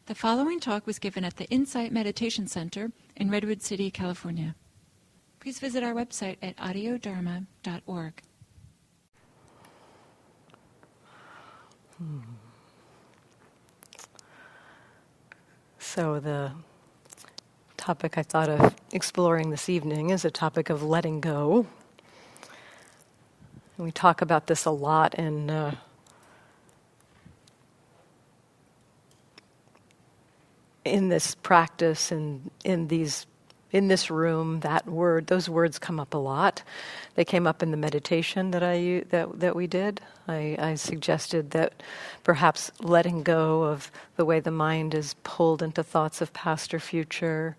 The following talk was given at the Insight Meditation Center in Redwood City, California. Please visit our website at audiodharma.org. So the topic I thought of exploring this evening is a topic of letting go. And we talk about this a lot in this practice and in this room. Those words come up a lot. They came up in the meditation that we did. I suggested that perhaps letting go of the way the mind is pulled into thoughts of past or future,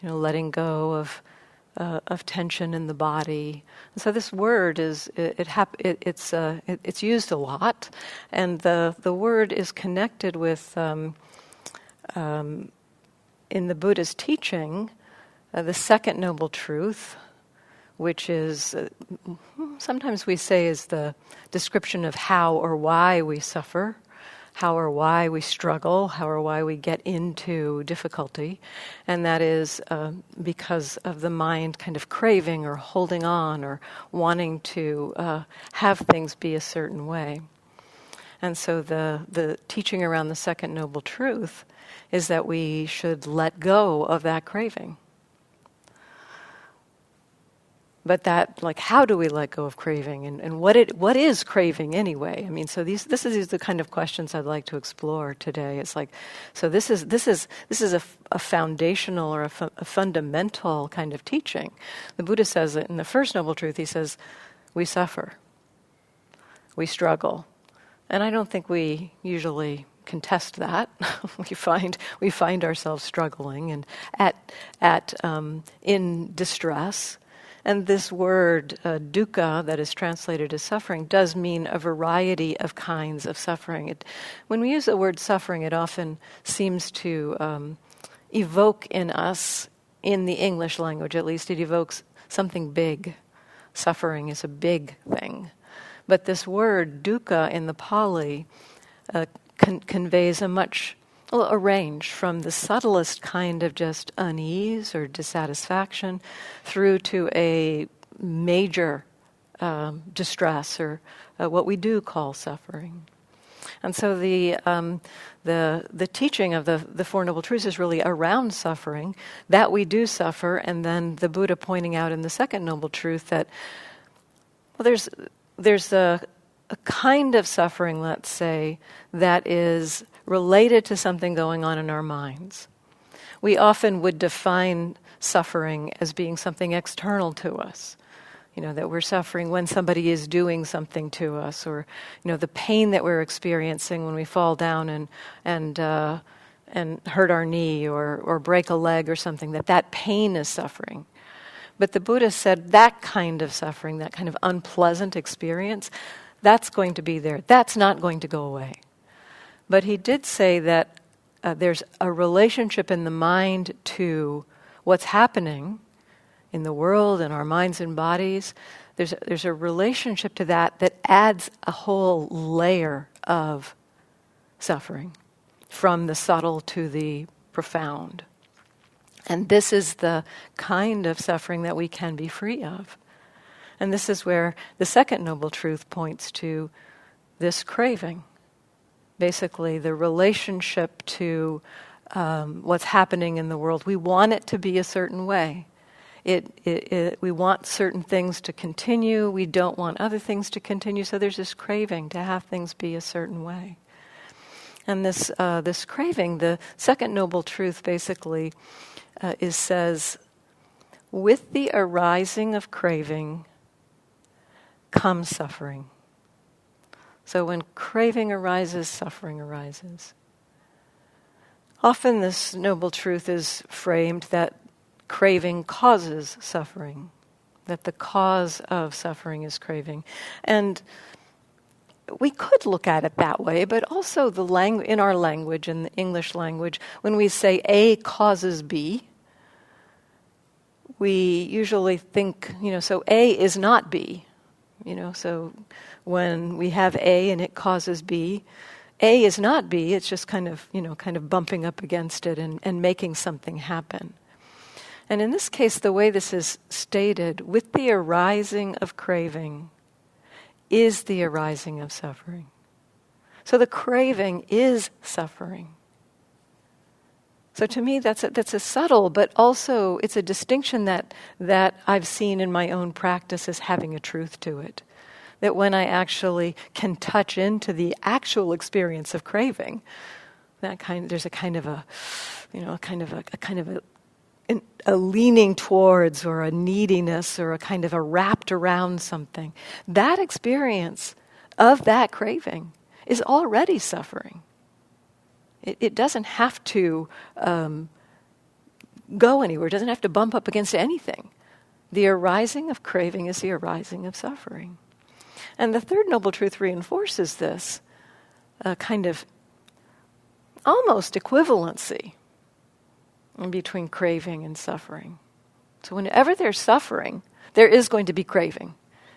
letting go of tension in the body. And so this word it's used a lot, and the word is connected with in the Buddha's teaching, the second noble truth, which is sometimes we say is the description of how or why we suffer, how or why we struggle, how or why we get into difficulty, and that is because of the mind kind of craving or holding on or wanting to have things be a certain way. And so the teaching around the second noble truth is that we should let go of that craving. But how do we let go of craving, and what is craving anyway? I mean, so this is the kind of questions I'd like to explore today. It's like, so this is a foundational or a fundamental kind of teaching. The Buddha says that in the first noble truth, he says, we suffer, we struggle, and I don't think we usually contest that. we find ourselves struggling and in distress. And this word, dukkha, that is translated as suffering, does mean a variety of kinds of suffering. When we use the word suffering, it often seems to evoke in us, in the English language at least, it evokes something big. Suffering is a big thing. But this word, dukkha, in the Pali, conveys a range from the subtlest kind of just unease or dissatisfaction through to a major distress or what we do call suffering. And so the teaching of the Four Noble Truths is really around suffering, that we do suffer, and then the Buddha pointing out in the second Noble Truth that there's a kind of suffering, let's say, that is related to something going on in our minds. We often would define suffering as being something external to us. That we're suffering when somebody is doing something to us, or the pain that we're experiencing when we fall down and hurt our knee or break a leg or something. That pain is suffering. But the Buddha said that kind of suffering, that kind of unpleasant experience, that's going to be there. That's not going to go away. But he did say that there's a relationship in the mind to what's happening in the world and our minds and bodies. There's a relationship to that adds a whole layer of suffering, from the subtle to the profound. And this is the kind of suffering that we can be free of. And this is where the second noble truth points to this craving. Basically, the relationship to what's happening in the world. We want it to be a certain way. We want certain things to continue. We don't want other things to continue. So there's this craving to have things be a certain way. And this craving, the second noble truth, basically says, with the arising of craving comes suffering. So when craving arises, suffering arises. Often this noble truth is framed that craving causes suffering, that the cause of suffering is craving. And we could look at it that way, but also in our language, in the English language, when we say A causes B, we usually think, so A is not B. So when we have A and it causes B, A is not B, it's just kind of bumping up against it and making something happen. And in this case, the way this is stated, with the arising of craving is the arising of suffering. So the craving is suffering. So to me, that's a subtle, but also it's a distinction that I've seen in my own practice as having a truth to it. That when I actually can touch into the actual experience of craving, there's a kind of a leaning towards, or a neediness, or a kind of a wrapped around something. That experience of that craving is already suffering. It doesn't have to go anywhere. It doesn't have to bump up against anything. The arising of craving is the arising of suffering. And the third noble truth reinforces this kind of almost equivalency in between craving and suffering. So whenever there's suffering, there is going to be craving.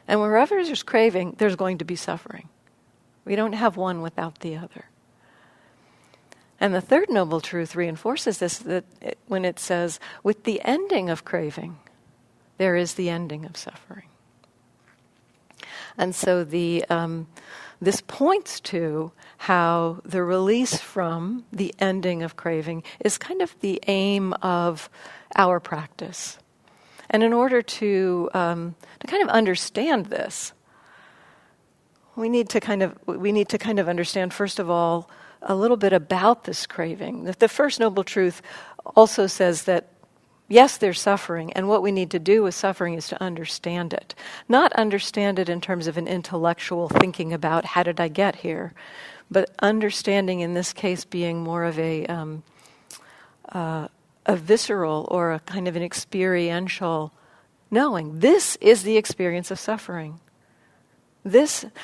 And wherever there's craving, there's going to be suffering. We don't have one without the other. And the third noble truth reinforces this, that when it says, with the ending of craving, there is the ending of suffering. And so this points to how the release from the ending of craving is kind of the aim of our practice. And in order to kind of understand this, we need to kind of understand, first of all, a little bit about this craving. The first noble truth also says that yes, there's suffering, and what we need to do with suffering is to understand it. Not understand it in terms of an intellectual thinking about how did I get here, but understanding in this case being more of a visceral or a kind of an experiential knowing. This is the experience of suffering.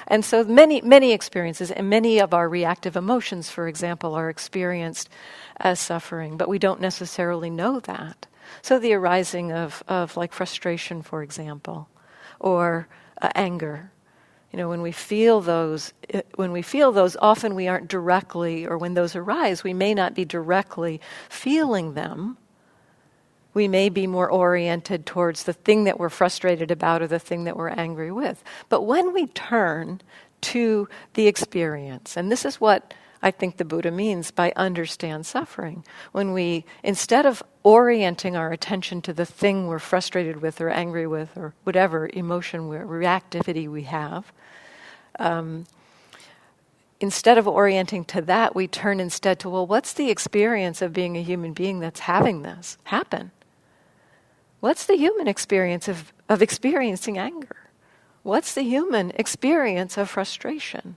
And so many experiences, and many of our reactive emotions, for example, are experienced as suffering, but we don't necessarily know that. So the arising of like frustration, for example, or anger. When we feel those, often we aren't directly, or when those arise, we may not be directly feeling them. We may be more oriented towards the thing that we're frustrated about or the thing that we're angry with. But when we turn to the experience, and this is what I think the Buddha means by understand suffering, when we, instead of orienting our attention to the thing we're frustrated with or angry with or whatever emotion, reactivity we have, instead of orienting to that, we turn instead to, well, what's the experience of being a human being that's having this happen? What's the human experience of experiencing anger? What's the human experience of frustration?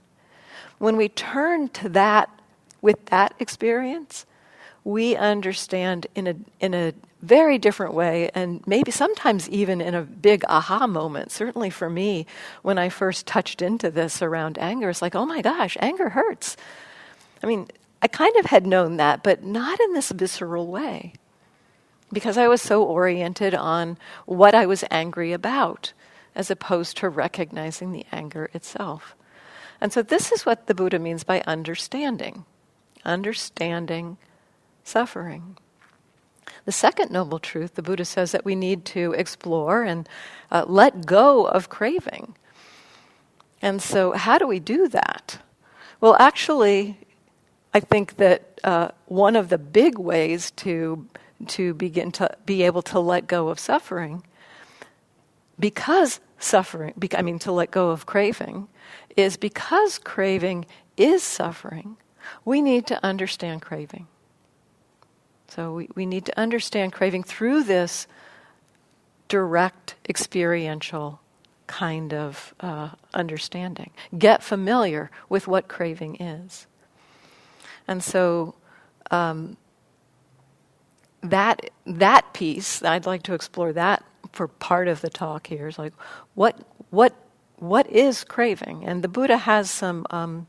When we turn to that, with that experience, we understand in a very different way, and maybe sometimes even in a big aha moment. Certainly for me, when I first touched into this around anger, it's like, oh my gosh, anger hurts. I mean, I kind of had known that, but not in this visceral way, because I was so oriented on what I was angry about, as opposed to recognizing the anger itself. And so this is what the Buddha means by understanding suffering. The second noble truth, the Buddha says that we need to explore and let go of craving. And so how do we do that? Well, actually, I think that one of the big ways to begin to be able to let go of suffering, to let go of craving, is because craving is suffering, we need to understand craving. So we need to understand craving through this direct experiential kind of understanding. Get familiar with what craving is. And so that piece, I'd like to explore that for part of the talk here, is like, what is craving? And the Buddha has some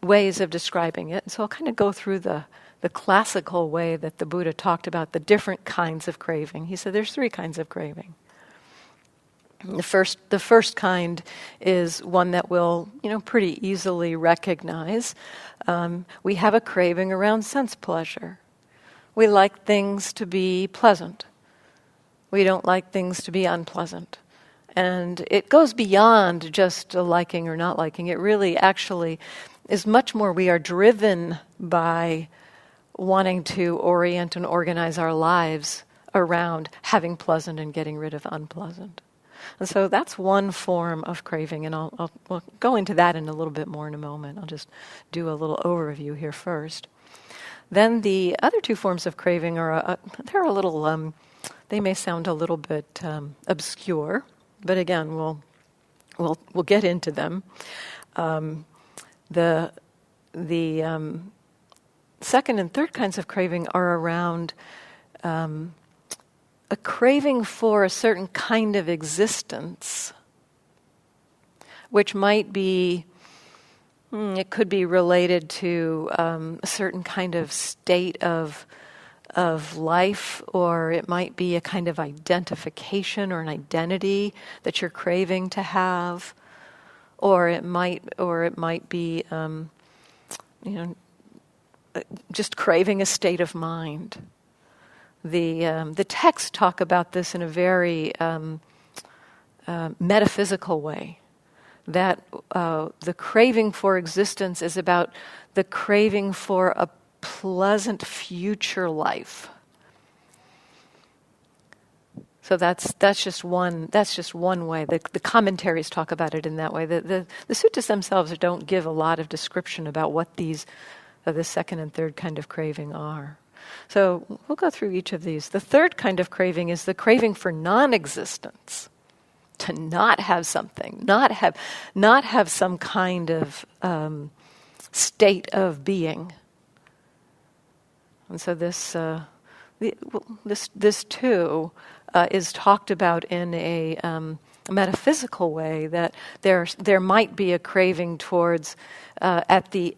ways of describing it. So I'll kind of go through the classical way that the Buddha talked about the different kinds of craving. He said there's 3 kinds of craving. The first kind is one that we'll, pretty easily recognize. We have a craving around sense pleasure. We like things to be pleasant. We don't like things to be unpleasant. And it goes beyond just liking or not liking. It really actually is much more, we are driven by wanting to orient and organize our lives around having pleasant and getting rid of unpleasant. And so that's one form of craving, and we'll go into that in a little bit more in a moment. I'll just do a little overview here first. Then the other two forms of craving are, they're a little, they may sound a little bit obscure, but again, we'll get into them. The second and third kinds of craving are around a craving for a certain kind of existence, which might be, it could be related to a certain kind of state of life, or it might be a kind of identification or an identity that you're craving to have, or it might be, just craving a state of mind. The texts talk about this in a very metaphysical way, that the craving for existence is about the craving for a pleasant future life. So that's just one way. The commentaries talk about it in that way. The suttas themselves don't give a lot of description about what these the second and third kind of craving are. So we'll go through each of these. The third kind of craving is the craving for non-existence, to not have something, not have some kind of state of being. And so this too is talked about in a metaphysical way, that there might be a craving towards the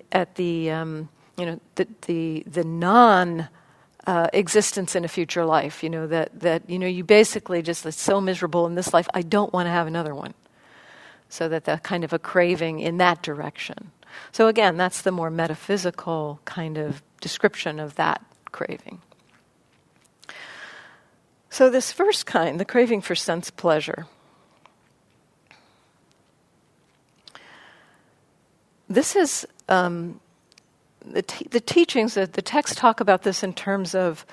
non existence in a future life. That you basically just, it's so miserable in this life, I don't want to have another one. So that kind of a craving in that direction. So again, that's the more metaphysical kind of description of that craving. So this first kind, the craving for sense pleasure, this is the teachings, the texts talk about this in terms of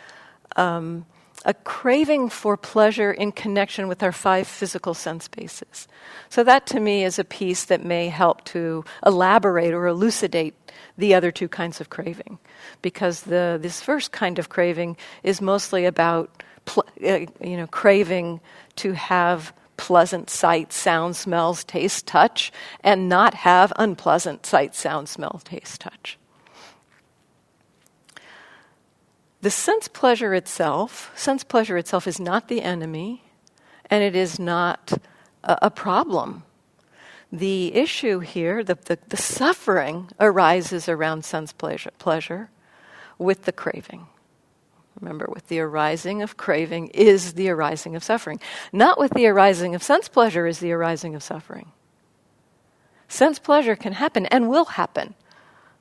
a craving for pleasure in connection with our 5 physical sense bases. So that to me is a piece that may help to elaborate or elucidate the other two kinds of craving, because this first kind of craving is mostly about craving to have pleasant sight, sound, smells, taste, touch, and not have unpleasant sight, sound, smell, taste, touch. The sense pleasure itself is not the enemy, and it is not a problem. The issue here, the suffering arises around sense pleasure with the craving. Remember, with the arising of craving is the arising of suffering. Not with the arising of sense pleasure is the arising of suffering. Sense pleasure can happen and will happen.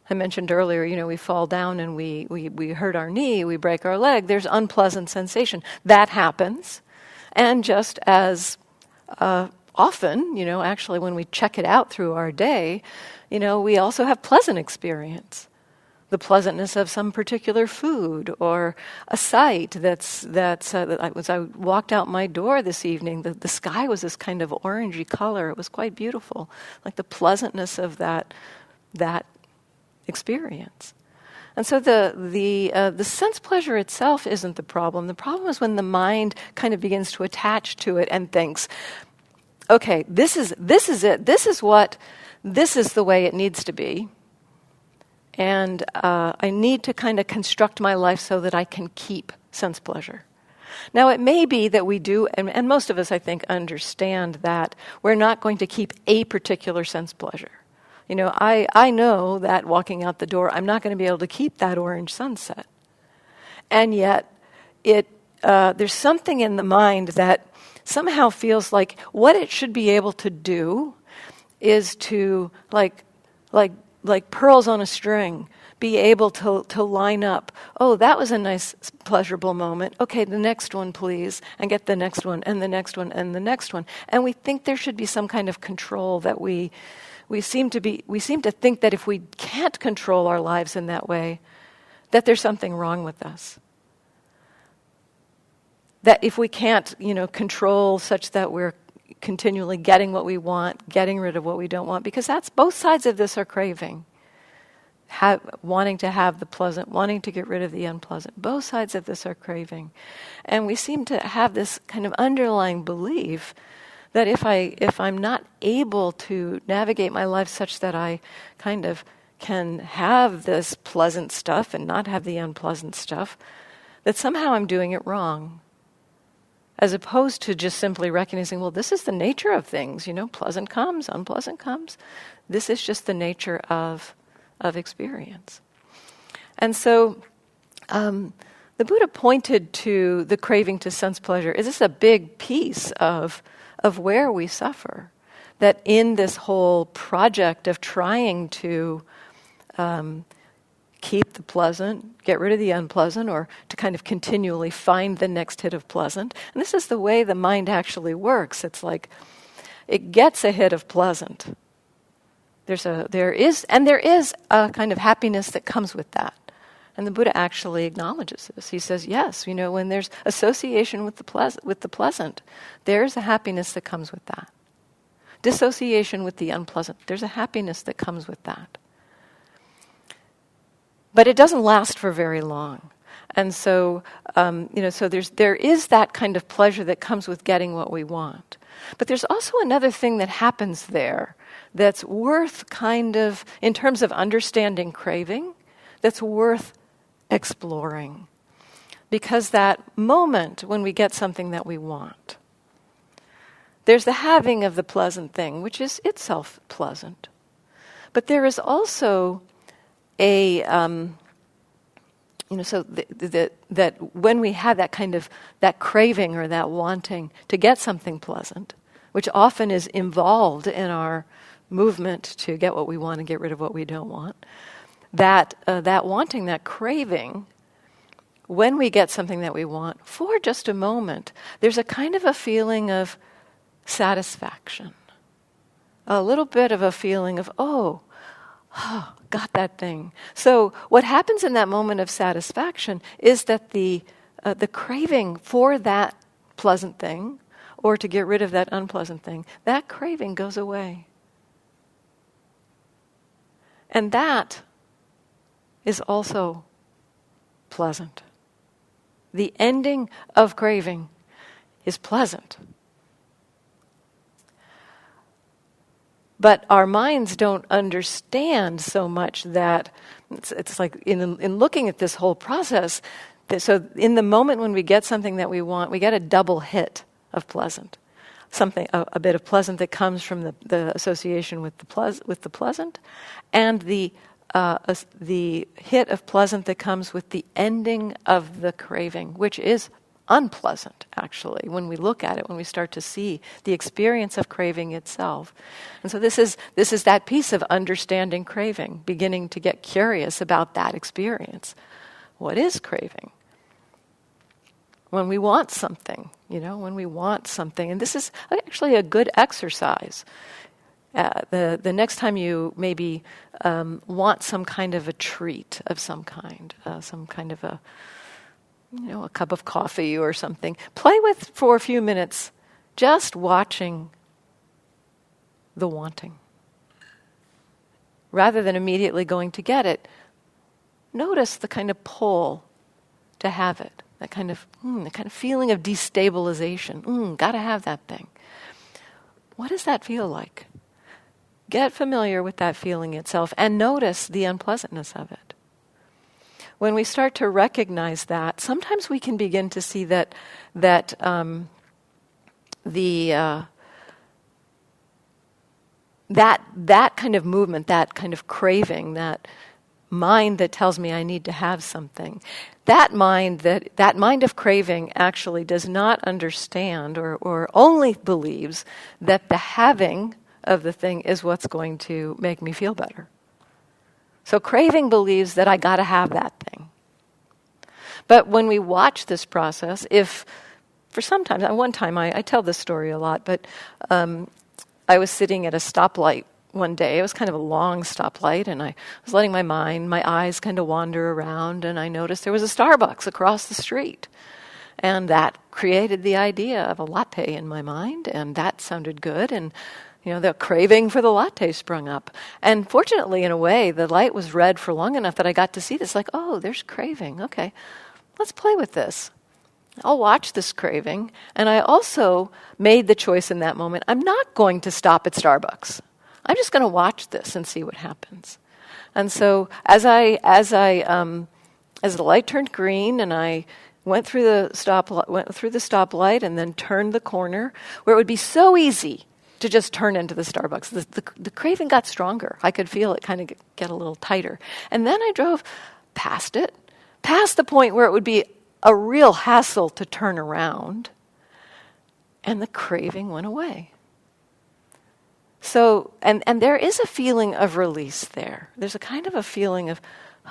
I mentioned earlier, we fall down and we hurt our knee, we break our leg, there's unpleasant sensation. That happens. And just as often, actually when we check it out through our day, we also have pleasant experience. The pleasantness of some particular food or a sight as I walked out my door this evening, the sky was this kind of orangey color. It was quite beautiful. Like the pleasantness of that experience. And so the sense pleasure itself isn't the problem. The problem is when the mind kind of begins to attach to it and thinks, okay, this is it. This is the way it needs to be. And I need to kind of construct my life so that I can keep sense pleasure. Now, it may be that we do, and most of us, I think, understand that we're not going to keep a particular sense pleasure. I know that walking out the door, I'm not going to be able to keep that orange sunset. And yet, there's something in the mind that somehow feels like what it should be able to do is to, like pearls on a string, be able to line up. Oh, that was a nice, pleasurable moment. Okay, the next one, please. And get the next one, and the next one, and the next one. And we think there should be some kind of control that we seem to think that if we can't control our lives in that way, that there's something wrong with us. That if we can't, control such that we're continually getting what we want, getting rid of what we don't want, because that's both sides of this are craving. Wanting to have the pleasant, wanting to get rid of the unpleasant. Both sides of this are craving. And we seem to have this kind of underlying belief that if I'm not able to navigate my life such that I kind of can have this pleasant stuff and not have the unpleasant stuff, that somehow I'm doing it wrong. As opposed to just simply recognizing, well, this is the nature of things, pleasant comes, unpleasant comes. This is just the nature of experience. And so the Buddha pointed to the craving to sense pleasure. Is this a big piece of where we suffer? That in this whole project of trying to keep the pleasant, get rid of the unpleasant, or to kind of continually find the next hit of pleasant. And this is the way the mind actually works. It's like it gets a hit of pleasant. There is a kind of happiness that comes with that. And the Buddha actually acknowledges this. He says, yes, when there's association with the pleasant, there's a happiness that comes with that. Dissociation with the unpleasant, there's a happiness that comes with that. But it doesn't last for very long. And so, so there is that kind of pleasure that comes with getting what we want. But there's also another thing that happens there that's worth kind of, in terms of understanding craving, that's worth exploring. Because that moment when we get something that we want, there's the having of the pleasant thing, which is itself pleasant. But there is also that when we have that kind of, that craving or that wanting to get something pleasant, which often is involved in our movement to get what we want and get rid of what we don't want, that wanting, that craving, when we get something that we want, for just a moment, there's a kind of a feeling of satisfaction. A little bit of a feeling of, oh, got that thing. So what happens in that moment of satisfaction is that the craving for that pleasant thing, or to get rid of that unpleasant thing, that craving goes away. And that is also pleasant. The ending of craving is pleasant. But our minds don't understand so much that it's like in looking at this whole process, so in the moment when we get something that we want, we get a double hit of pleasant. Something, a bit of pleasant that comes from the association with the pleasant, and the hit of pleasant that comes with the ending of the craving, which is unpleasant, actually, when we look at it, when we start to see the experience of craving itself. And so this is that piece of understanding craving, beginning to get curious about that experience. What is craving? When we want something, when we want something. And this is actually a good exercise. The next time you maybe want some kind of a treat of some kind of a cup of coffee or something, play with for a few minutes, just watching the wanting. Rather than immediately going to get it, notice the kind of pull to have it. That kind of feeling of destabilization. Gotta have that thing. What does that feel like? Get familiar with that feeling itself and notice the unpleasantness of it. When we start to recognize that, sometimes we can begin to see that kind of movement, that kind of craving, that mind that tells me I need to have something. That mind of craving actually does not understand or only believes that the having of the thing is what's going to make me feel better. So craving believes that I got to have that thing. But when we watch this process, if for sometimes, one time I tell this story a lot, but I was sitting at a stoplight one day. It was kind of a long stoplight, and I was letting my eyes kind of wander around, and I noticed there was a Starbucks across the street. And that created the idea of a latte in my mind, and that sounded good, and the craving for the latte sprung up. And fortunately, in a way, the light was red for long enough that I got to see this, like, oh, there's craving. Okay, let's play with this. I'll watch this craving. And I also made the choice in that moment, I'm not going to stop at Starbucks. I'm just going to watch this and see what happens. And so as the light turned green and I went through the stoplight and then turned the corner, where it would be so easy to just turn into the Starbucks. The craving got stronger. I could feel it kind of get a little tighter. And then I drove past it, past the point where it would be a real hassle to turn around, and the craving went away. So, and there is a feeling of release there. There's a kind of a feeling of,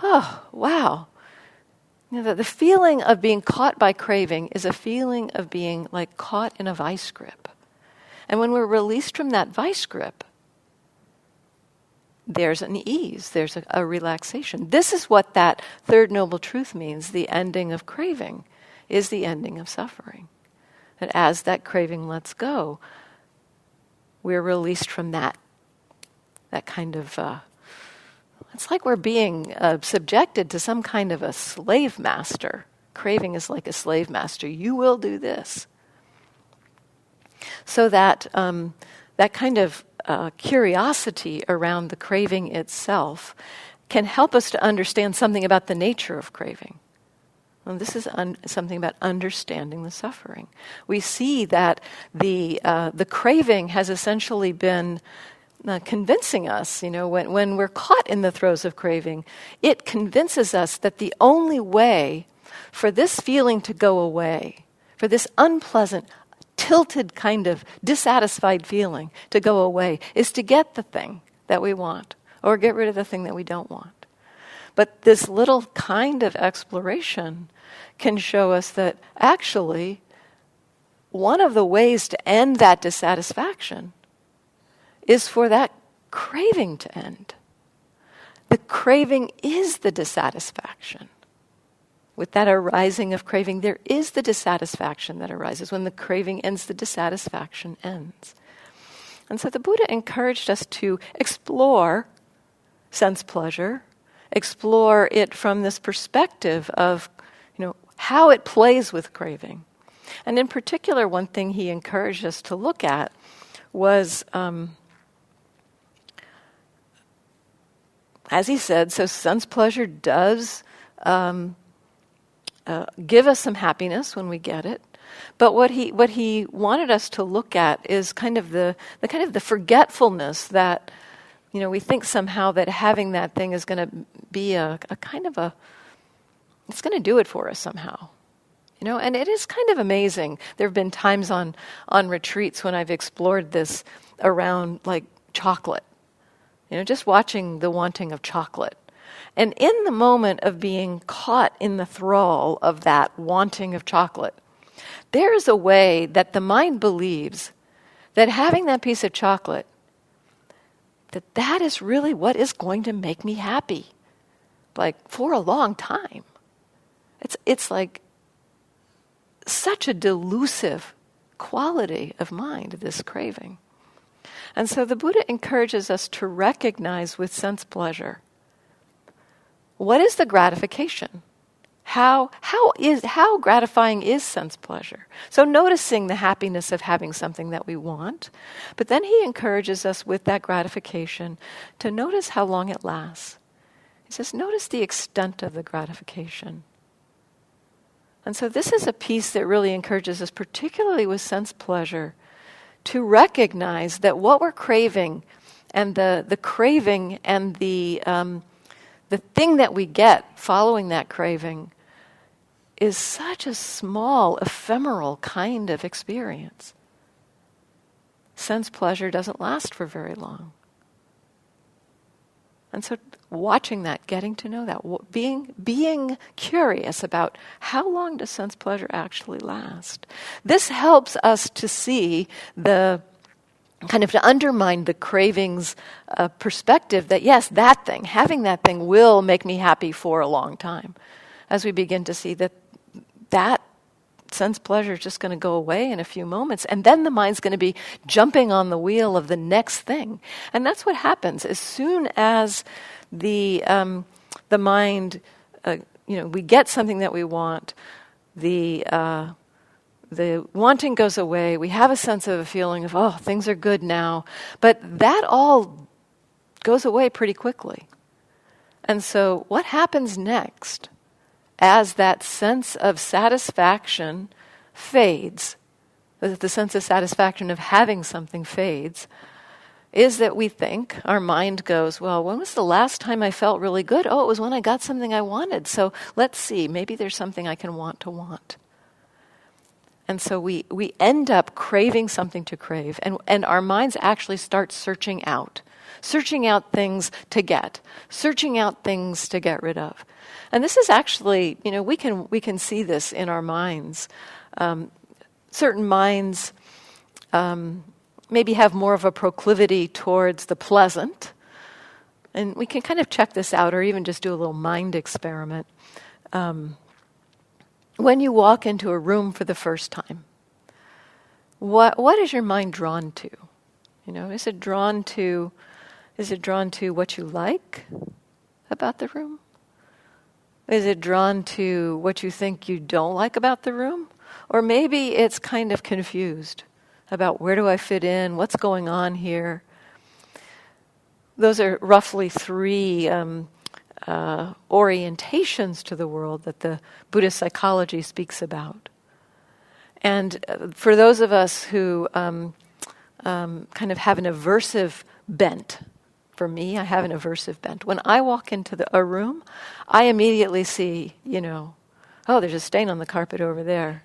oh, wow. The feeling of being caught by craving is a feeling of being like caught in a vice grip. And when we're released from that vice grip, there's an ease, there's a relaxation. This is what that third noble truth means. The ending of craving is the ending of suffering. That as that craving lets go, we're released from that kind of, it's like we're being subjected to some kind of a slave master. Craving is like a slave master. You will do this. So that that kind of curiosity around the craving itself can help us to understand something about the nature of craving. And this is something about understanding the suffering. We see that the craving has essentially been convincing us, when we're caught in the throes of craving, it convinces us that the only way for this feeling to go away, for this unpleasant, tilted kind of dissatisfied feeling to go away, is to get the thing that we want or get rid of the thing that we don't want. But this little kind of exploration can show us that actually one of the ways to end that dissatisfaction is for that craving to end. The craving is the dissatisfaction. With that arising of craving, there is the dissatisfaction that arises. When the craving ends, the dissatisfaction ends. And so the Buddha encouraged us to explore sense pleasure, explore it from this perspective of, how it plays with craving. And in particular, one thing he encouraged us to look at was, as he said, so sense pleasure does give us some happiness when we get it. But what he wanted us to look at is kind of the forgetfulness that, we think somehow that having that thing is going to be it's going to do it for us somehow. And it is kind of amazing. There have been times on retreats when I've explored this around like chocolate. Just watching the wanting of chocolate. And in the moment of being caught in the thrall of that wanting of chocolate, there is a way that the mind believes that having that piece of chocolate, that is really what is going to make me happy, like for a long time. It's like such a delusive quality of mind, this craving. And so the Buddha encourages us to recognize with sense pleasure, what is the gratification? How gratifying is sense pleasure? So noticing the happiness of having something that we want, but then he encourages us with that gratification to notice how long it lasts. He says, notice the extent of the gratification. And so this is a piece that really encourages us, particularly with sense pleasure, to recognize that what we're craving and the craving and the the thing that we get following that craving is such a small, ephemeral kind of experience. Sense pleasure doesn't last for very long. And so watching that, getting to know that, being curious about how long does sense pleasure actually last. This helps us to see to undermine the cravings perspective that yes, that thing, having that thing will make me happy for a long time. As we begin to see that sense pleasure is just going to go away in a few moments, and then the mind's going to be jumping on the wheel of the next thing. And that's what happens as soon as the mind, we get something that we want, the wanting goes away, we have a sense of a feeling of, oh, things are good now, but that all goes away pretty quickly. And so what happens next? As that sense of satisfaction fades, the sense of satisfaction of having something fades, is that we think, our mind goes, well, when was the last time I felt really good? Oh, it was when I got something I wanted. So let's see, maybe there's something I can want to want. And so we end up craving something to crave, and our minds actually start searching out things to get, searching out things to get rid of. And this is actually, we can see this in our minds. Certain minds maybe have more of a proclivity towards the pleasant. And we can kind of check this out or even just do a little mind experiment. When you walk into a room for the first time, what is your mind drawn to? Is it drawn to what you like about the room? Is it drawn to what you think you don't like about the room? Or maybe it's kind of confused about where do I fit in, what's going on here. Those are roughly 3 orientations to the world that the Buddhist psychology speaks about. And for those of us who kind of have an aversive bent, for me, I have an aversive bent. When I walk into a room, I immediately see, oh, there's a stain on the carpet over there.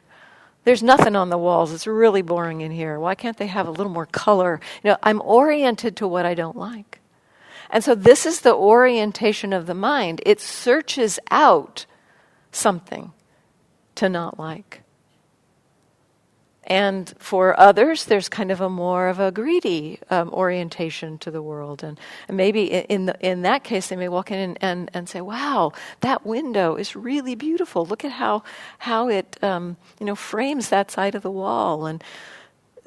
There's nothing on the walls. It's really boring in here. Why can't they have a little more color? I'm oriented to what I don't like. And so this is the orientation of the mind. It searches out something to not like. And for others, there's kind of more of a greedy orientation to the world. And maybe in that case, they may walk in and say, wow, that window is really beautiful. Look at how it frames that side of the wall. And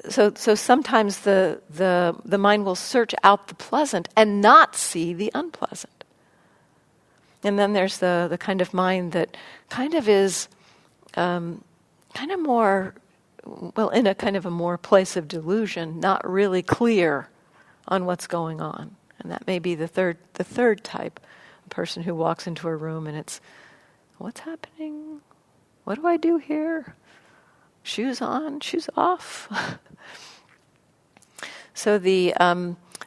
so sometimes the mind will search out the pleasant and not see the unpleasant. And then there's the kind of mind that kind of is kind of more... in a kind of a more place of delusion, not really clear on what's going on. And that may be the third type, a person who walks into a room and it's, what's happening? What do I do here? Shoes on, shoes off. So the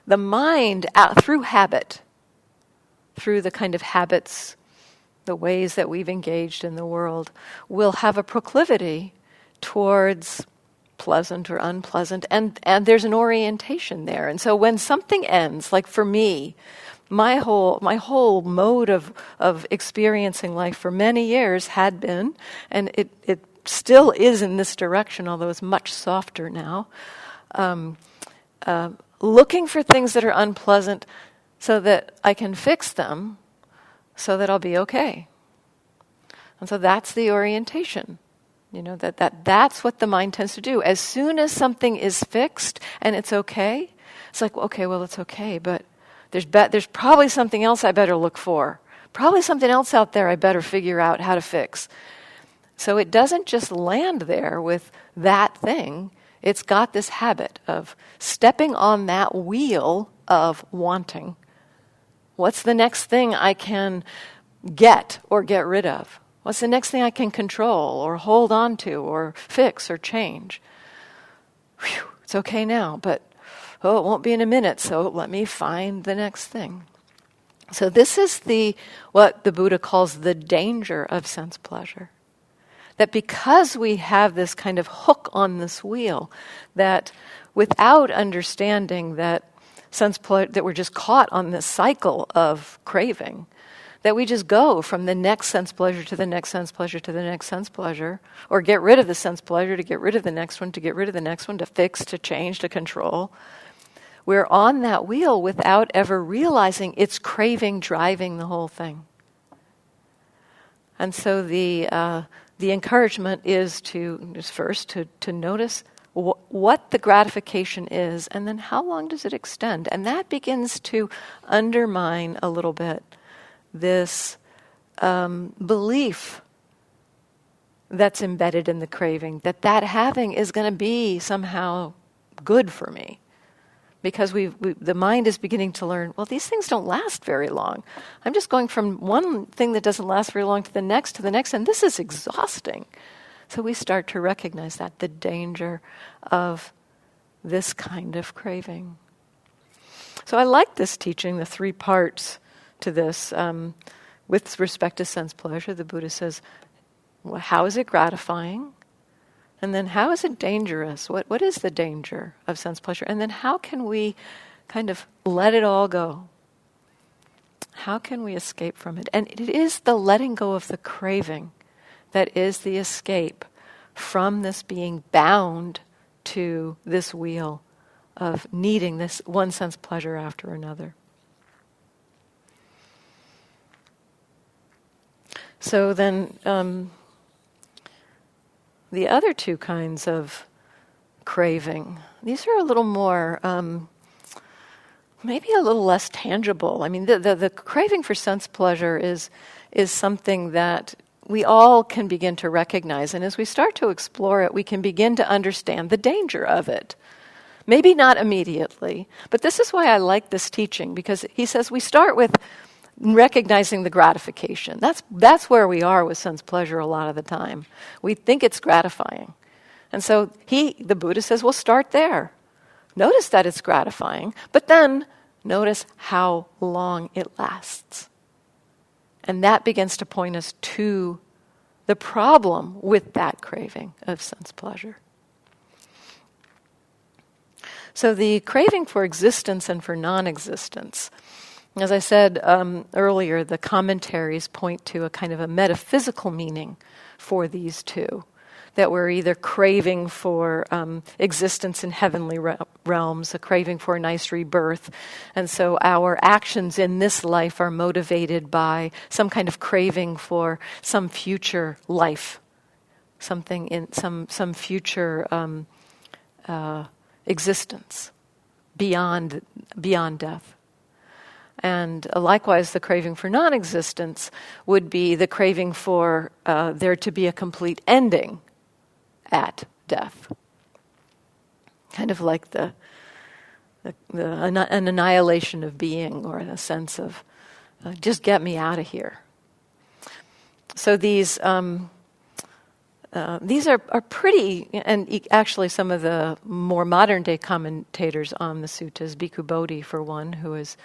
mind, through habit, through the kind of habits, the ways that we've engaged in the world, will have a proclivity towards pleasant or unpleasant, and there's an orientation there. And so when something ends, like for me, my whole mode of experiencing life for many years had been, and it still is in this direction, although it's much softer now, looking for things that are unpleasant so that I can fix them so that I'll be okay. And so that's the orientation. That's what the mind tends to do. As soon as something is fixed and it's okay, it's like, okay, well, it's okay, but there's probably something else I better look for. Probably something else out there I better figure out how to fix. So it doesn't just land there with that thing. It's got this habit of stepping on that wheel of wanting. What's the next thing I can get or get rid of? What's the next thing I can control or hold on to or fix or change? Whew, it's okay now, but it won't be in a minute, so let me find the next thing. So this is what the Buddha calls the danger of sense pleasure. That because we have this kind of hook on this wheel, that without understanding that that we're just caught on this cycle of craving, that we just go from the next sense pleasure to the next sense pleasure to the next sense pleasure, or get rid of the sense pleasure to get rid of the next one, to get rid of the next one, to fix, to change, to control. We're on that wheel without ever realizing it's craving driving the whole thing. And so the encouragement is first to notice what the gratification is, and then how long does it extend? And that begins to undermine a little bit this belief that's embedded in the craving, that having is going to be somehow good for me. Because the mind is beginning to learn, well, these things don't last very long. I'm just going from one thing that doesn't last very long to the next, and this is exhausting. So we start to recognize that, the danger of this kind of craving. So I like this teaching, the 3 parts to this. With respect to sense pleasure, the Buddha says, well, how is it gratifying? And then how is it dangerous? What is the danger of sense pleasure? And then how can we kind of let it all go? How can we escape from it? And it is the letting go of the craving that is the escape from this being bound to this wheel of needing this one sense pleasure after another. So then the other 2 kinds of craving, these are a little more, maybe a little less tangible. I mean, the craving for sense pleasure is something that we all can begin to recognize. And as we start to explore it, we can begin to understand the danger of it. Maybe not immediately, but this is why I like this teaching, because he says we start with recognizing the gratification. That's where we are with sense pleasure a lot of the time. We think it's gratifying. And so the Buddha says, well, start there. Notice that it's gratifying, but then notice how long it lasts. And that begins to point us to the problem with that craving of sense pleasure. So the craving for existence and for non-existence, as I said earlier, the commentaries point to a kind of a metaphysical meaning for these 2. That we're either craving for existence in heavenly realms, a craving for a nice rebirth. And so our actions in this life are motivated by some kind of craving for some future life, something in some future existence beyond death. And likewise, the craving for non-existence would be the craving for there to be a complete ending at death. Kind of like an annihilation of being, or a sense of, just get me out of here. So these are pretty, and actually some of the more modern day commentators on the suttas, Bhikkhu Bodhi for one, who is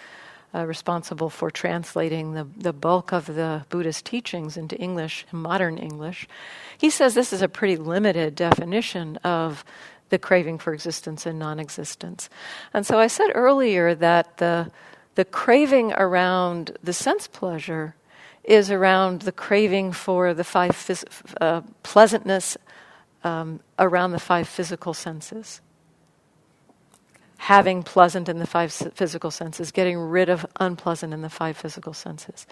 responsible for translating the bulk of the Buddhist teachings into English, modern English, he says this is a pretty limited definition of the craving for existence and non-existence. And so I said earlier that the craving around the sense pleasure is around the craving for the 5 pleasantness around the 5 physical senses. Having pleasant in the 5 physical senses, getting rid of unpleasant in the 5 physical senses.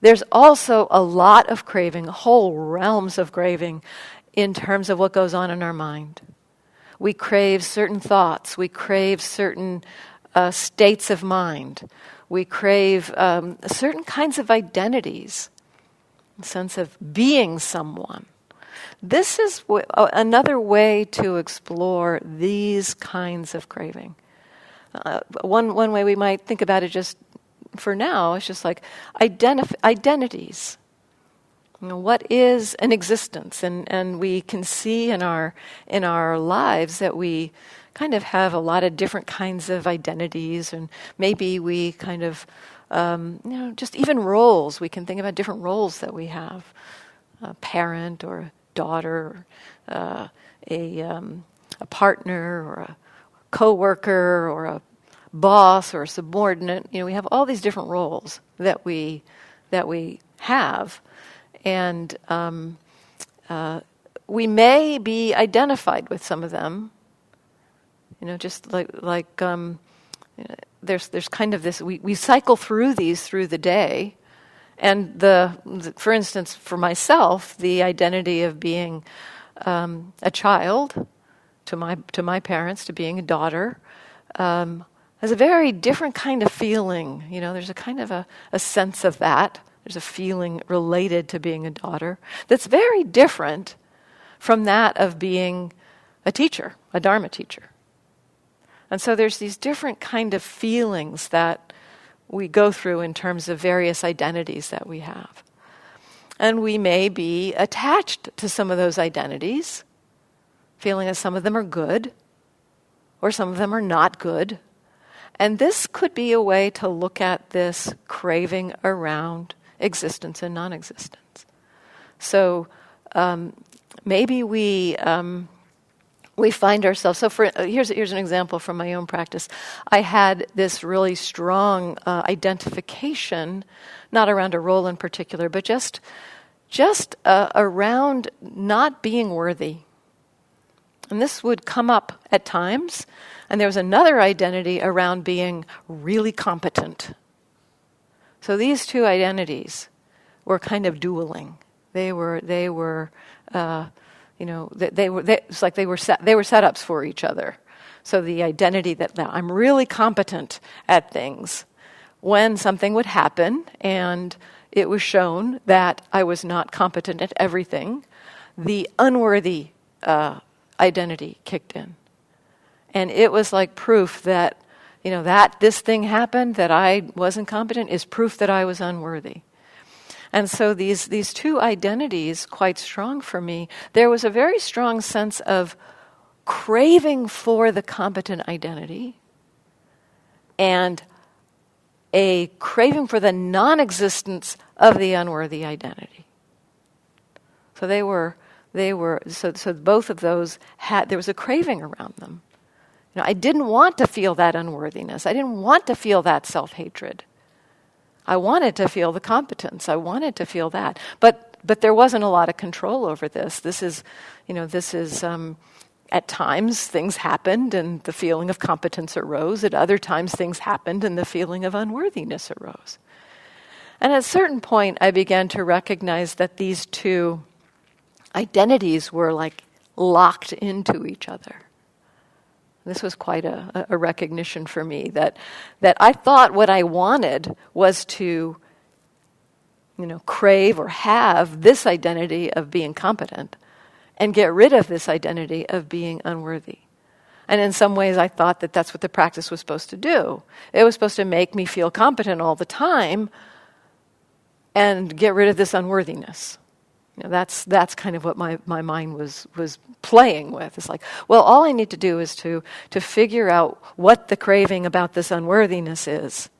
There's also a lot of craving, whole realms of craving, in terms of what goes on in our mind. We crave certain thoughts. We crave certain states of mind. We crave certain kinds of identities, a sense of being someone. This is another way to explore these kinds of craving. One way we might think about it just for now is just like identities. You know, what is an existence? And we can see in our lives that we kind of have a lot of different kinds of identities, and maybe we kind of just even roles. We can think about different roles that we have: a parent or a daughter, or a partner, or a coworker, or a boss, or a subordinate. We have all these different roles that we have, and we may be identified with some of them. Just like there's kind of this. We cycle through these through the day, and for instance, for myself, the identity of being a child to my parents, to being a daughter, has a very different kind of feeling. There's a kind of a sense of that. There's a feeling related to being a daughter that's very different from that of being a teacher, a Dharma teacher. And so there's these different kind of feelings that we go through in terms of various identities that we have. And we may be attached to some of those identities, feeling that some of them are good, or some of them are not good. And this could be a way to look at this craving around existence and non-existence. So maybe we find ourselves. So here's an example from my own practice. I had this really strong identification, not around a role in particular, but just around not being worthy. And this would come up at times. And there was another identity around being really competent. So these two identities were kind of dueling. It's like they were setups for each other. So the identity that I'm really competent at things, when something would happen and it was shown that I was not competent at everything, the unworthy identity kicked in. And it was like proof that, that this thing happened, that I wasn't competent, is proof that I was unworthy. And so these two identities, quite strong for me, there was a very strong sense of craving for the competent identity and a craving for the non-existence of the unworthy identity. So so both of those there was a craving around them. I didn't want to feel that unworthiness. I didn't want to feel that self-hatred. I wanted to feel the competence. I wanted to feel that. But there wasn't a lot of control over this. This is at times things happened and the feeling of competence arose. At other times things happened and the feeling of unworthiness arose. And at a certain point, I began to recognize that these two identities were like locked into each other. This was quite a recognition for me that I thought what I wanted was to, crave or have this identity of being competent and get rid of this identity of being unworthy. And in some ways I thought that that's what the practice was supposed to do. It was supposed to make me feel competent all the time and get rid of this unworthiness. That's kind of what my mind was playing with. It's like, well, all I need to do is to figure out what the craving about this unworthiness is,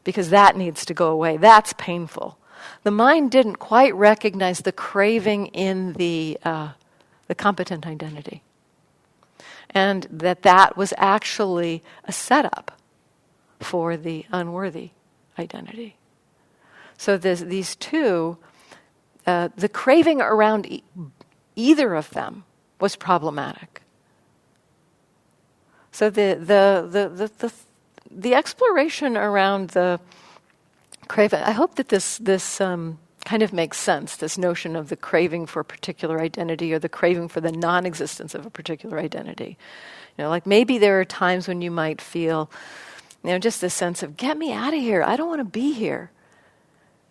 because that needs to go away. That's painful. The mind didn't quite recognize the craving in the competent identity, and that was actually a setup for the unworthy identity. So these two. The craving around either of them was problematic. So the exploration around the craving, I hope that this kind of makes sense. This notion of the craving for a particular identity or the craving for the non-existence of a particular identity. Like maybe there are times when you might feel, just this sense of get me out of here. I don't want to be here.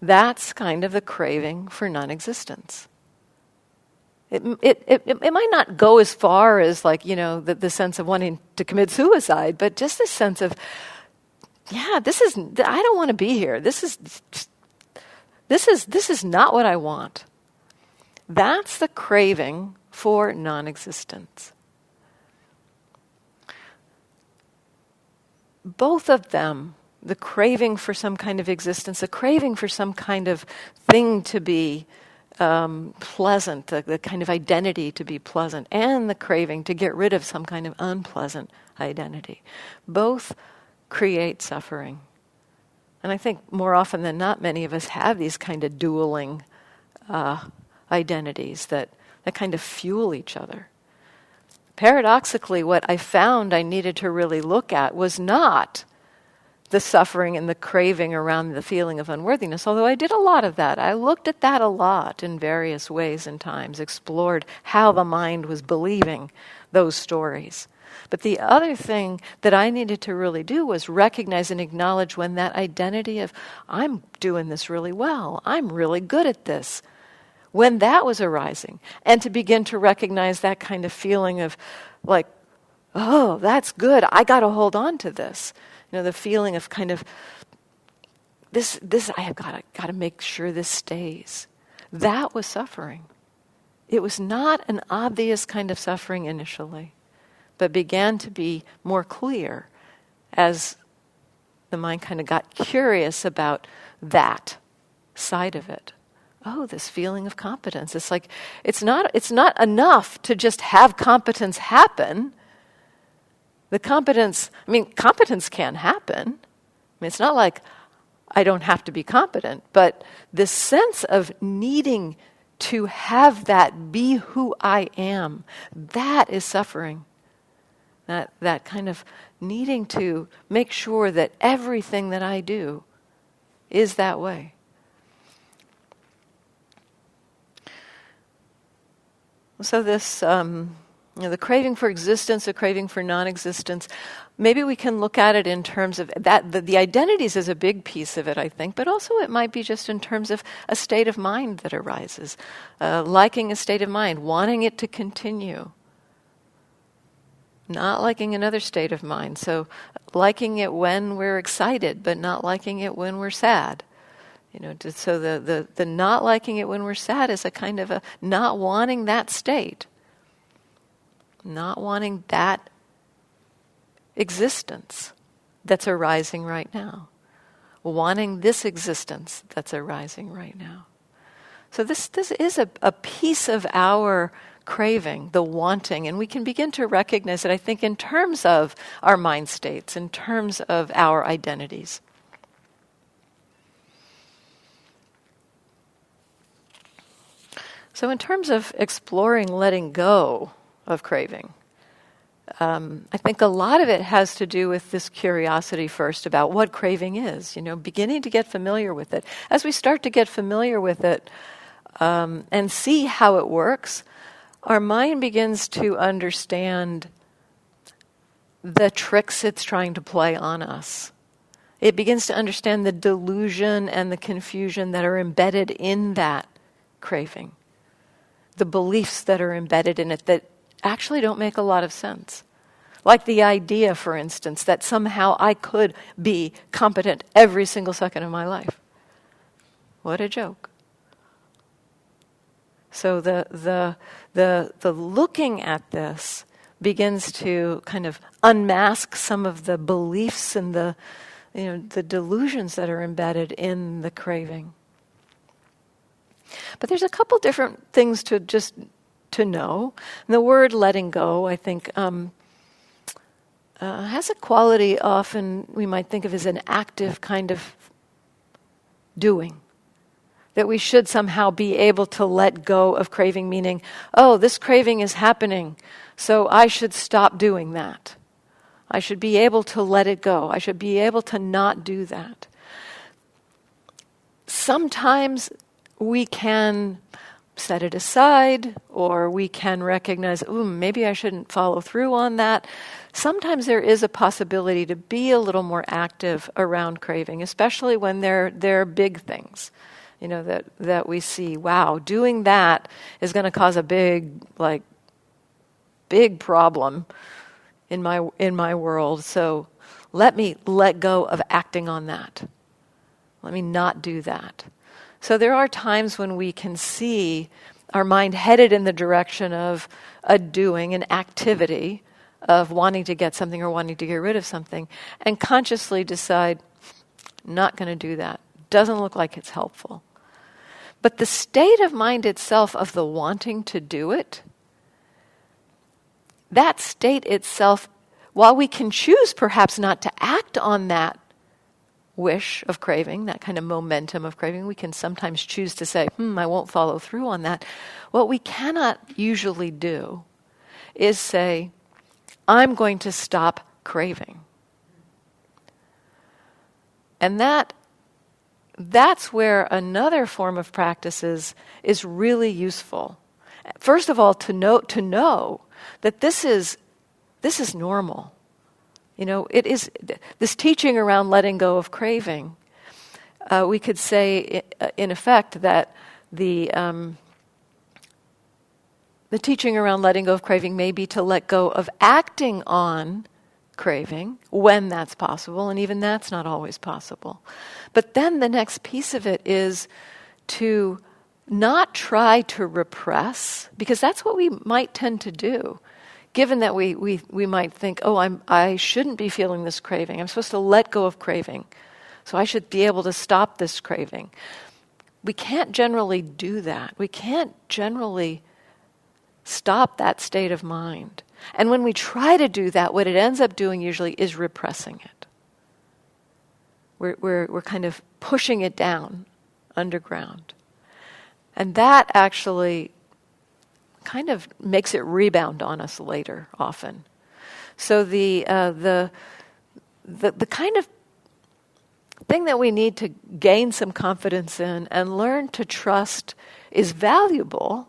That's kind of the craving for non-existence. It might not go as far as the sense of wanting to commit suicide, but just the sense of, I don't want to be here. This is not what I want. That's the craving for non-existence. Both of them, the craving for some kind of existence, the craving for some kind of thing to be pleasant, the kind of identity to be pleasant, and the craving to get rid of some kind of unpleasant identity. Both create suffering. And I think more often than not, many of us have these kind of dueling identities that kind of fuel each other. Paradoxically, what I found I needed to really look at was not the suffering and the craving around the feeling of unworthiness, although I did a lot of that. I looked at that a lot in various ways and times, explored how the mind was believing those stories. But the other thing that I needed to really do was recognize and acknowledge when that identity of, I'm doing this really well, I'm really good at this, when that was arising, and to begin to recognize that kind of feeling of like, oh, that's good, I got to hold on to this. You know, the feeling of kind of, this I have got to make sure this stays. That was suffering. It was not an obvious kind of suffering initially, but began to be more clear as the mind kind of got curious about that side of it. Oh, this feeling of competence. It's like, it's not enough to just have competence happen. The competence can happen. It's not like I don't have to be competent, but this sense of needing to have that be who I am, that is suffering. That kind of needing to make sure that everything that I do is that way. So this, the craving for existence, the craving for non-existence, maybe we can look at it in terms of that. The identities is a big piece of it, I think, but also it might be just in terms of a state of mind that arises, liking a state of mind, wanting it to continue, not liking another state of mind. So liking it when we're excited, but not liking it when we're sad. You know, so the not liking it when we're sad is a kind of a not wanting that state, not wanting that existence that's arising right now, wanting this existence that's arising right now. So this is a piece of our craving, the wanting, and we can begin to recognize it, I think, in terms of our mind states, in terms of our identities. So in terms of exploring letting go of craving, I think a lot of it has to do with this curiosity first about what craving is, beginning to get familiar with it. As we start to get familiar with it and see how it works, our mind begins to understand the tricks it's trying to play on us. It begins to understand the delusion and the confusion that are embedded in that craving. The beliefs that are embedded in it that actually don't make a lot of sense. Like the idea, for instance, that somehow I could be competent every single second of my life. What a joke. So the looking at this begins to kind of unmask some of the beliefs and the delusions that are embedded in the craving. But there's a couple different things to know. And the word letting go, I think, has a quality often we might think of as an active kind of doing. That we should somehow be able to let go of craving, meaning, oh, this craving is happening, so I should stop doing that. I should be able to let it go. I should be able to not do that. Sometimes we can set it aside, or we can recognize, maybe I shouldn't follow through on that. Sometimes there is a possibility to be a little more active around craving, especially when they're big things, that we see, wow, doing that is going to cause a big problem in my world. So let me let go of acting on that. Let me not do that. So there are times when we can see our mind headed in the direction of a doing, an activity of wanting to get something or wanting to get rid of something, and consciously decide, Not going to do that. Doesn't look like it's helpful. But the state of mind itself of the wanting to do it, that state itself, while we can choose perhaps not to act on that wish of craving, that kind of momentum of craving, we can sometimes choose to say, I won't follow through on that. What we cannot usually do is say, I'm going to stop craving. And that's where another form of practice is really useful. First of all, to know that this is normal. It is this teaching around letting go of craving. We could say, in effect, that the teaching around letting go of craving may be to let go of acting on craving when that's possible, and even that's not always possible. But then the next piece of it is to not try to repress, because that's what we might tend to do. Given that we might think, I shouldn't be feeling this craving. I'm supposed to let go of craving. So I should be able to stop this craving. We can't generally do that. We can't generally stop that state of mind. And when we try to do that, what it ends up doing usually is repressing it. We're kind of pushing it down underground. And that actually kind of makes it rebound on us later, often. So the kind of thing that we need to gain some confidence in and learn to trust is valuable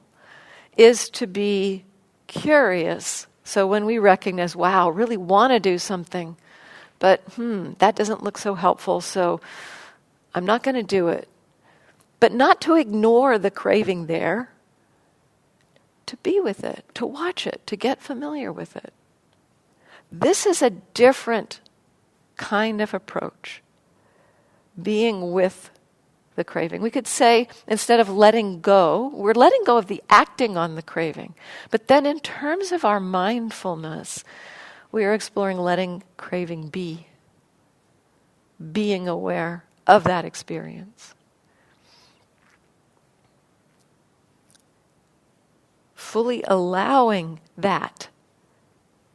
is to be curious. So when we recognize, wow, really want to do something, but that doesn't look so helpful, so I'm not going to do it. But not to ignore the craving there, to be with it, to watch it, to get familiar with it. This is a different kind of approach, being with the craving. We could say, instead of letting go, we're letting go of the acting on the craving. But then in terms of our mindfulness, we are exploring letting craving be, being aware of that experience. Fully allowing that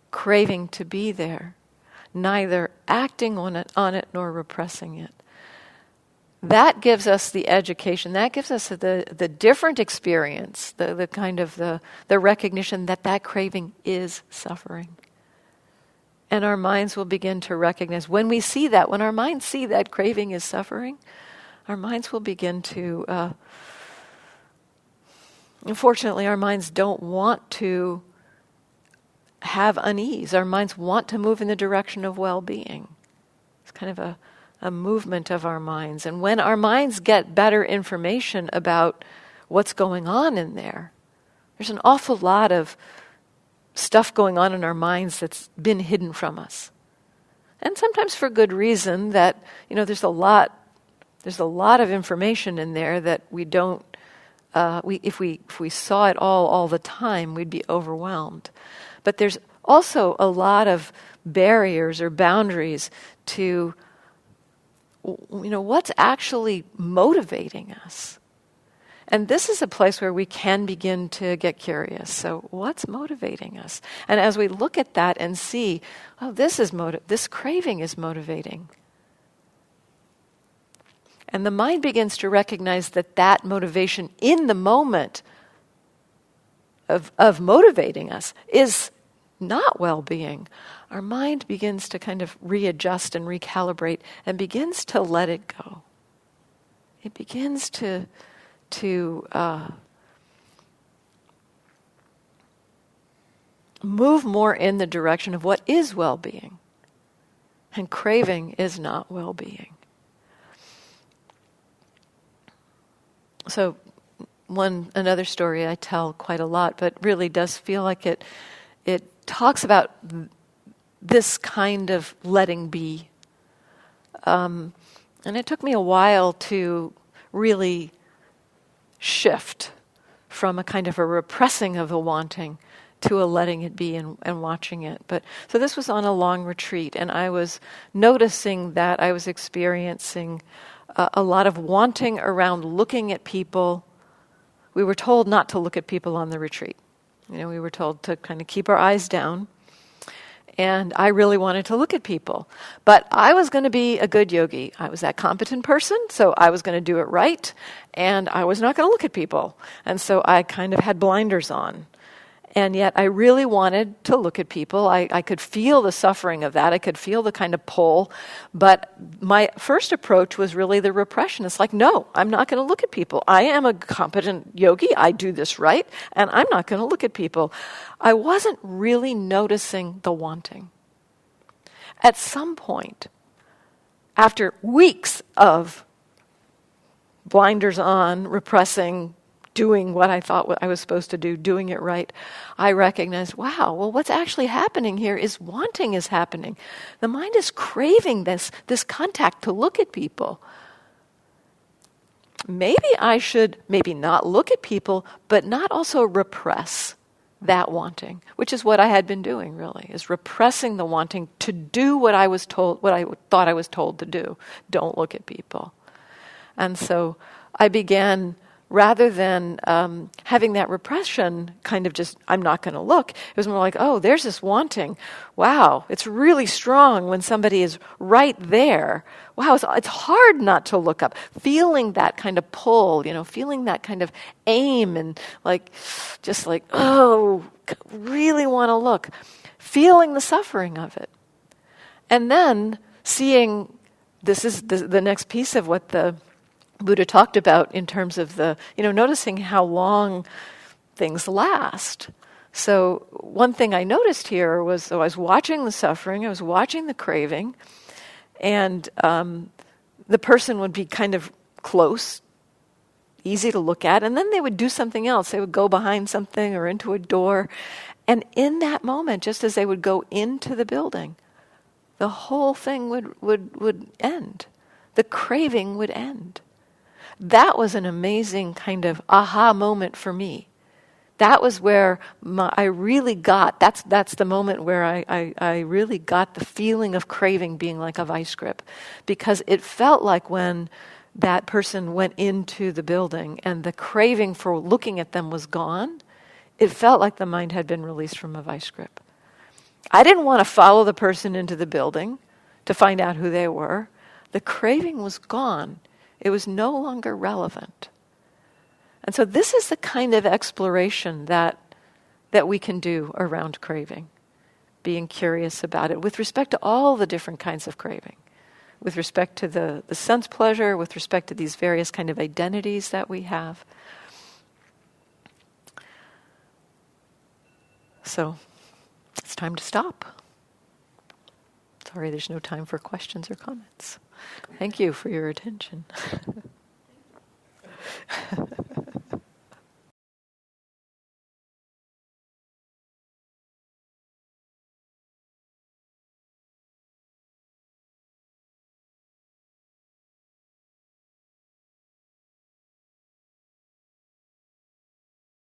craving to be there, neither acting on it nor repressing it. That gives us the education, that gives us the different experience, the kind of the recognition that craving is suffering. And our minds will begin to recognize, when we see that, when our minds see that craving is suffering, our minds will begin to, unfortunately, our minds don't want to have unease. Our minds want to move in the direction of well-being. It's kind of a movement of our minds. And when our minds get better information about what's going on in there, there's an awful lot of stuff going on in our minds that's been hidden from us. And sometimes for good reason, that, there's a lot of information in there that we don't, if we saw it all the time, we'd be overwhelmed. But there's also a lot of barriers or boundaries to what's actually motivating us. And this is a place where we can begin to get curious. So what's motivating us? And as we look at that and see, this craving is motivating. And the mind begins to recognize that motivation in the moment of motivating us is not well-being. Our mind begins to kind of readjust and recalibrate and begins to let it go. It begins to move more in the direction of what is well-being. And craving is not well-being. So another story I tell quite a lot, but really does feel like it talks about this kind of letting be. And it took me a while to really shift from a kind of a repressing of a wanting to a letting it be and watching it. But so this was on a long retreat, and I was noticing that I was experiencing a lot of wanting around looking at people. We were told not to look at people on the retreat. We were told to kind of keep our eyes down. And I really wanted to look at people. But I was going to be a good yogi. I was that competent person, so I was going to do it right. And I was not going to look at people. And so I kind of had blinders on. And yet I really wanted to look at people. I could feel the suffering of that. I could feel the kind of pull. But my first approach was really the repression. It's like, no, I'm not going to look at people. I am a competent yogi. I do this right. And I'm not going to look at people. I wasn't really noticing the wanting. At some point, after weeks of blinders on, repressing, doing what I thought I was supposed to do, doing it right, I recognized, wow, well, what's actually happening here is wanting is happening. The mind is craving this contact to look at people. Maybe I should maybe not look at people, but not also repress that wanting, which is what I had been doing, really, is repressing the wanting to do what I was told, what I thought I was told to do. Don't look at people. And so I began, rather than having that repression kind of just, I'm not going to look, it was more like, oh, there's this wanting. Wow, it's really strong when somebody is right there. Wow, it's hard not to look up. Feeling that kind of pull, feeling that kind of aim and just like, oh, really want to look. Feeling the suffering of it. And then seeing, this is the next piece of what the Buddha talked about in terms of noticing how long things last. So one thing I noticed here was, I was watching the suffering, I was watching the craving, and the person would be kind of close, easy to look at, and then they would do something else. They would go behind something or into a door. And in that moment, just as they would go into the building, the whole thing would end. The craving would end. That was an amazing kind of aha moment for me. That was where I really got, that's the moment where I really got the feeling of craving being like a vice grip. Because it felt like when that person went into the building and the craving for looking at them was gone, it felt like the mind had been released from a vice grip. I didn't want to follow the person into the building to find out who they were. The craving was gone. It was no longer relevant. And so this is the kind of exploration that we can do around craving, being curious about it with respect to all the different kinds of craving, with respect to the sense pleasure, with respect to these various kind of identities that we have. So it's time to stop. Sorry, there's no time for questions or comments. Thank you for your attention.